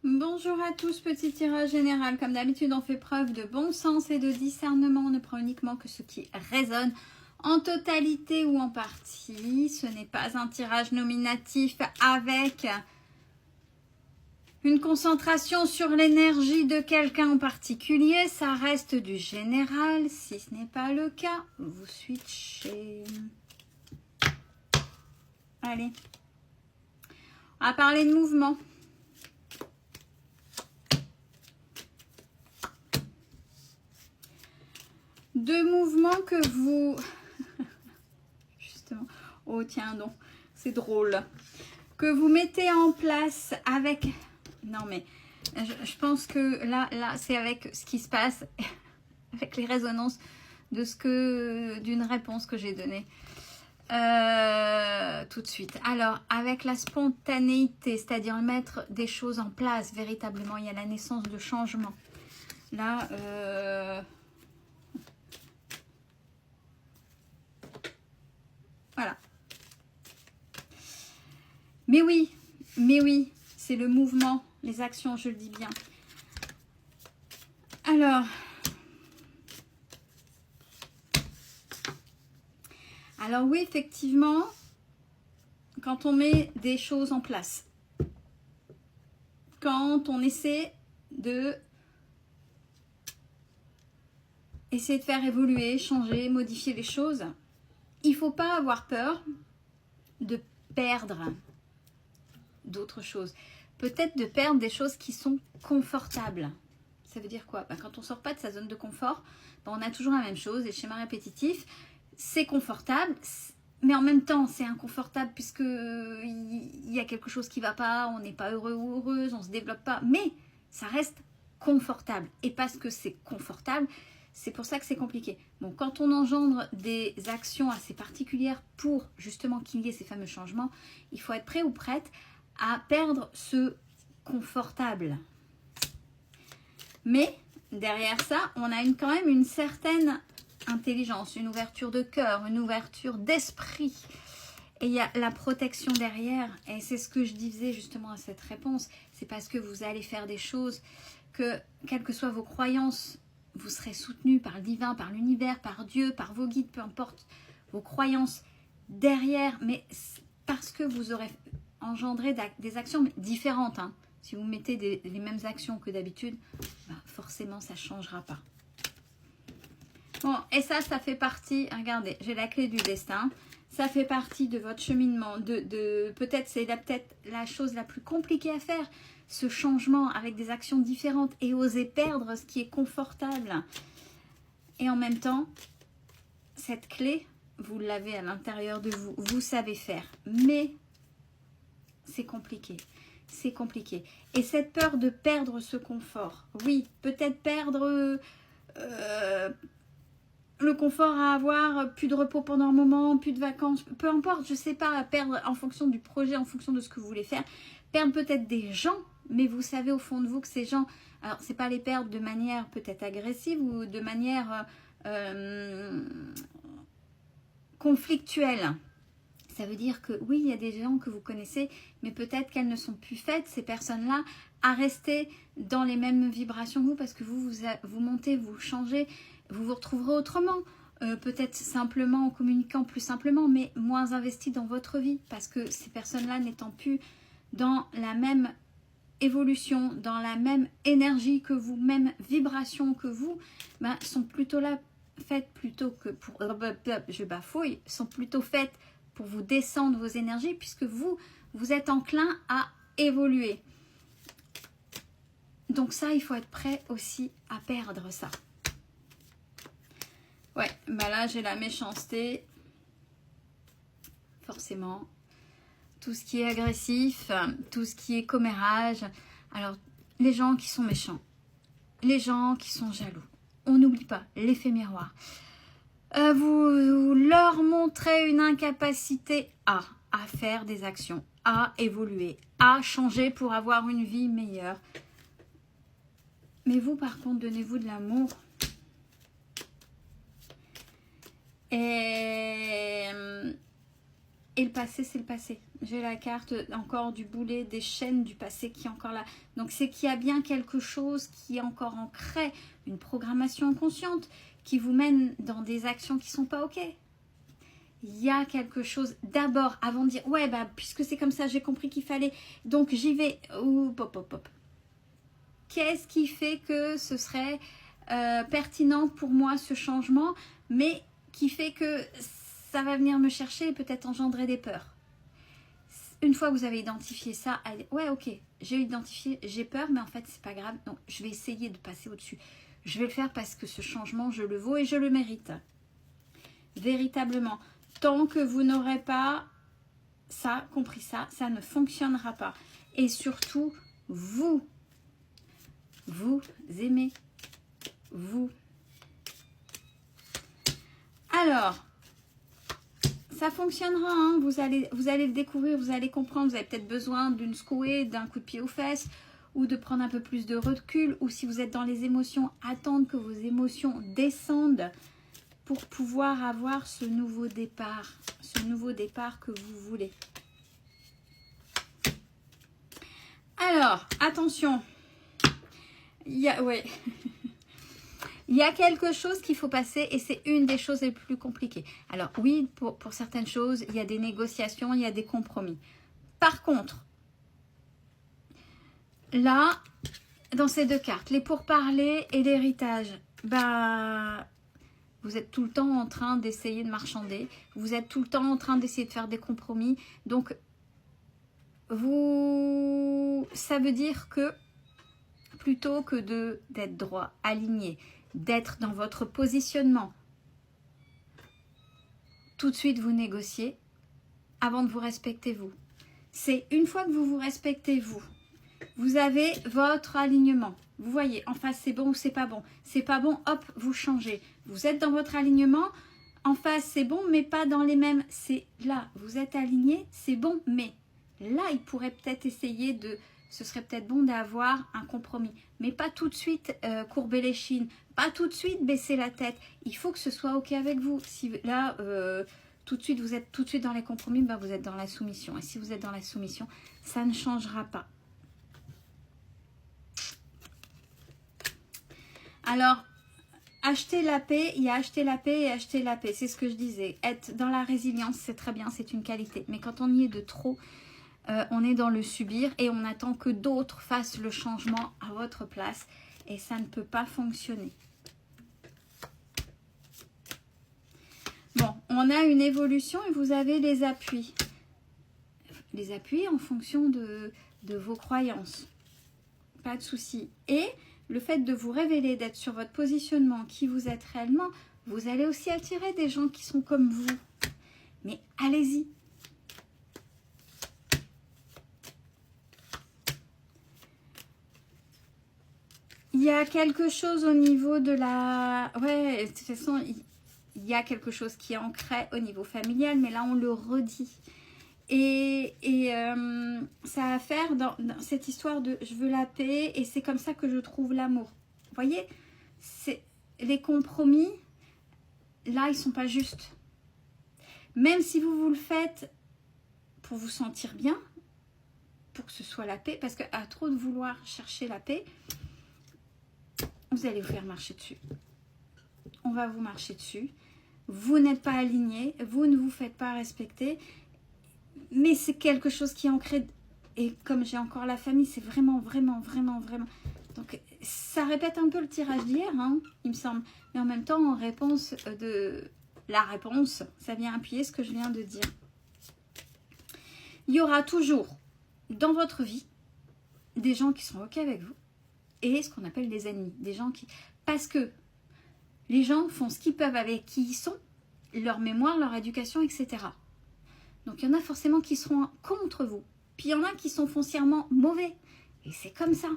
Bonjour à tous, petit tirage général. Comme d'habitude, on fait preuve de bon sens et de discernement. On ne prend uniquement que ce qui résonne en totalité ou en partie. Ce n'est pas un tirage nominatif avec une concentration sur l'énergie de quelqu'un en particulier. Ça reste du général. Si ce n'est pas le cas, vous switchez. Allez. On va parler de mouvement. Deux mouvements que vous... Justement. Oh tiens donc, c'est drôle. Que vous mettez en place avec... Non mais, je pense que là c'est avec ce qui se passe, avec les résonances de d'une réponse que j'ai donnée. Tout de suite. Alors, avec la spontanéité, c'est-à-dire mettre des choses en place, véritablement, il y a la naissance de changement. Là, voilà. Mais oui, c'est le mouvement, les actions, je le dis bien. Alors oui, effectivement, quand on met des choses en place, quand on essaie de faire évoluer, changer, modifier les choses, il ne faut pas avoir peur de perdre d'autres choses. Peut-être de perdre des choses qui sont confortables. Ça veut dire quoi? Quand on ne sort pas de sa zone de confort, on a toujours la même chose, des schémas répétitifs. C'est confortable, mais en même temps, c'est inconfortable puisque il y a quelque chose qui ne va pas, on n'est pas heureux ou heureuse, on ne se développe pas. Mais ça reste confortable. Et parce que c'est confortable, c'est pour ça que c'est compliqué. Bon, quand on engendre des actions assez particulières pour justement qu'il y ait ces fameux changements, il faut être prêt ou prête à perdre ce confortable. Mais derrière ça, on a quand même une certaine intelligence, une ouverture de cœur, une ouverture d'esprit. Et il y a la protection derrière. Et c'est ce que je disais justement à cette réponse. C'est parce que vous allez faire des choses que, quelles que soient vos croyances, vous serez soutenu par le divin, par l'univers, par Dieu, par vos guides, peu importe vos croyances derrière. Mais parce que vous aurez engendré des actions différentes. Hein. Si vous mettez les mêmes actions que d'habitude, forcément ça ne changera pas. Bon, et ça fait partie, regardez, j'ai la clé du destin. Ça fait partie de votre cheminement. Peut-être c'est peut-être la chose la plus compliquée à faire, ce changement avec des actions différentes et oser perdre ce qui est confortable. Et en même temps, cette clé, vous l'avez à l'intérieur de vous. Vous savez faire. Mais c'est compliqué. C'est compliqué. Et cette peur de perdre ce confort. Oui, peut-être perdre... le confort à avoir, plus de repos pendant un moment, plus de vacances, peu importe, je sais pas, perdre en fonction du projet, en fonction de ce que vous voulez faire, perdre peut-être des gens, mais vous savez au fond de vous que ces gens, alors c'est pas les perdre de manière peut-être agressive ou de manière conflictuelle. Ça veut dire que oui, il y a des gens que vous connaissez, mais peut-être qu'elles ne sont plus faites, ces personnes-là, à rester dans les mêmes vibrations que vous, parce que vous montez, vous changez, vous vous retrouverez autrement. Peut-être simplement en communiquant plus simplement, mais moins investi dans votre vie, parce que ces personnes-là n'étant plus dans la même évolution, dans la même énergie que vous, même vibration que vous, sont plutôt là, faites plutôt que pour... je bafouille, sont plutôt faites pour vous descendre vos énergies, puisque vous êtes enclin à évoluer. Donc ça, il faut être prêt aussi à perdre ça. Ouais, là, j'ai la méchanceté. Forcément. Tout ce qui est agressif, tout ce qui est commérage. Alors, les gens qui sont méchants, les gens qui sont jaloux. On n'oublie pas l'effet miroir. Vous leur montrez une incapacité à faire des actions, à évoluer, à changer pour avoir une vie meilleure. Mais vous, par contre, donnez-vous de l'amour. Et Et le passé, c'est le passé. J'ai la carte encore du boulet, des chaînes du passé qui est encore là. Donc c'est qu'il y a bien quelque chose qui est encore ancré, une programmation inconsciente qui vous mène dans des actions qui sont pas OK. Il y a quelque chose d'abord, avant de dire, ouais, bah, puisque c'est comme ça, j'ai compris qu'il fallait, donc j'y vais. Ouh, pop, pop, pop. Qu'est-ce qui fait que ce serait pertinent pour moi, ce changement, mais qui fait que ça va venir me chercher et peut-être engendrer des peurs. Une fois que vous avez identifié ça, allez, ouais, ok, j'ai identifié, j'ai peur, mais en fait, c'est pas grave. Donc, je vais essayer de passer au-dessus. Je vais le faire parce que ce changement, je le vaux et je le mérite. Véritablement. Tant que vous n'aurez pas ça, compris ça, ça ne fonctionnera pas. Et surtout, vous aimez. Vous. Alors, ça fonctionnera, hein. Vous allez le découvrir, vous allez comprendre, vous avez peut-être besoin d'une secouée, d'un coup de pied aux fesses, ou de prendre un peu plus de recul, ou si vous êtes dans les émotions, attendre que vos émotions descendent pour pouvoir avoir ce nouveau départ que vous voulez. Alors, attention, il y a quelque chose qu'il faut passer et c'est une des choses les plus compliquées. Alors oui, pour certaines choses, il y a des négociations, il y a des compromis. Par contre, là, dans ces deux cartes, les pourparlers et l'héritage, bah, vous êtes tout le temps en train d'essayer de marchander, vous êtes tout le temps en train d'essayer de faire des compromis. Donc, ça veut dire que plutôt que d'être droit, aligné, d'être dans votre positionnement, tout de suite vous négociez avant de vous respecter vous. C'est une fois que vous vous respectez vous avez votre alignement. Vous voyez, en face c'est bon ou c'est pas bon. C'est pas bon, hop, vous changez. Vous êtes dans votre alignement, en face c'est bon mais pas dans les mêmes. C'est là, vous êtes aligné, c'est bon, mais là il pourrait peut-être essayer de... Ce serait peut-être bon d'avoir un compromis. Mais pas tout de suite courber les chines. Pas tout de suite baisser la tête. Il faut que ce soit OK avec vous. Si là, tout de suite, vous êtes tout de suite dans les compromis, ben vous êtes dans la soumission. Et si vous êtes dans la soumission, ça ne changera pas. Alors, acheter la paix, il y a acheter la paix et acheter la paix. C'est ce que je disais. Être dans la résilience, c'est très bien, c'est une qualité. Mais quand on y est de trop... on est dans le subir et on attend que d'autres fassent le changement à votre place et ça ne peut pas fonctionner. Bon, on a une évolution et vous avez les appuis. Les appuis en fonction de vos croyances. Pas de souci. Et le fait de vous révéler, d'être sur votre positionnement, qui vous êtes réellement, vous allez aussi attirer des gens qui sont comme vous. Mais allez-y. Il y a quelque chose au niveau de la... Ouais, de toute façon, il y a quelque chose qui est ancré au niveau familial, mais là, on le redit. Et ça a à faire dans cette histoire de « je veux la paix » et c'est comme ça que je trouve l'amour. Vous voyez, les compromis, là, ils ne sont pas justes. Même si vous le faites pour vous sentir bien, pour que ce soit la paix, parce qu'à trop de vouloir chercher la paix, vous allez vous faire marcher dessus. On va vous marcher dessus. Vous n'êtes pas aligné, vous ne vous faites pas respecter, mais c'est quelque chose qui est ancré. Et comme j'ai encore la famille, c'est vraiment, vraiment, vraiment, vraiment. Donc, ça répète un peu le tirage d'hier, hein, il me semble. Mais en même temps, en réponse de la réponse, ça vient appuyer ce que je viens de dire. Il y aura toujours dans votre vie des gens qui sont OK avec vous. Et ce qu'on appelle des ennemis, des gens qui... Parce que les gens font ce qu'ils peuvent avec qui ils sont, leur mémoire, leur éducation, etc. Donc il y en a forcément qui seront contre vous. Puis il y en a qui sont foncièrement mauvais. Et c'est comme ça.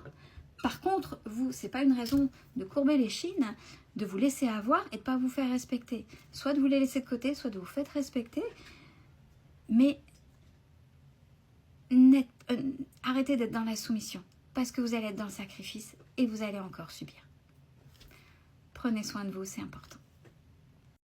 Par contre, vous, c'est pas une raison de courber les chines, de vous laisser avoir et de pas vous faire respecter. Soit de vous les laisser de côté, soit de vous faire respecter. Mais arrêtez d'être dans la soumission. Parce que vous allez être dans le sacrifice et vous allez encore subir. Prenez soin de vous, c'est important.